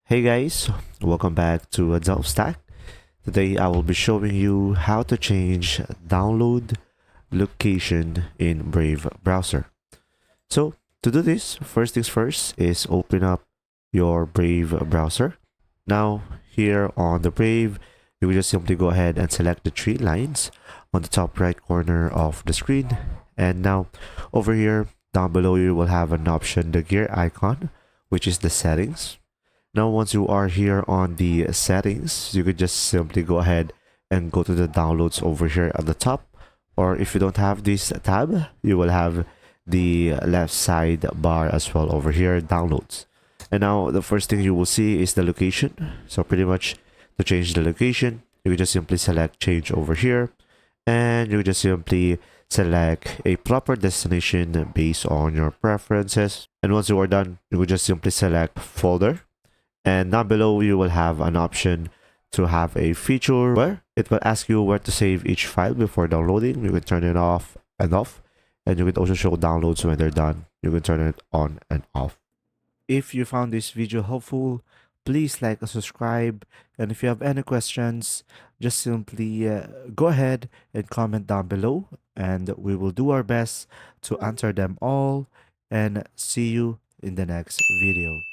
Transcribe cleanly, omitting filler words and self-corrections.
Hey guys, welcome back to Adobe Stack. Today I will be showing you how to change download location in Brave browser. So to do this, first things first is open up your Brave browser. Now here on the Brave, you will just simply go ahead and select the three lines on the top right corner of the screen. And now over here down below you will have an option, the gear icon, which is the settings. Now, once you are here on the settings, you could just simply go ahead and go to the downloads over here at the top. Or if you don't have this tab, you will have the left side bar as well over here, downloads. And now the first thing you will see is the location. So pretty much to change the location, you can just simply select change over here. And you just simply select a proper destination based on your preferences. And once you are done, you will just simply select folder, and down below, you will have an option to have a feature where it will ask you where to save each file before downloading. You can turn it off and off. And you can also show downloads when they're done. You can turn it on and off. If you found this video helpful, please like and subscribe. And if you have any questions, just simply go ahead and comment down below. And we will do our best to answer them all. And see you in the next video.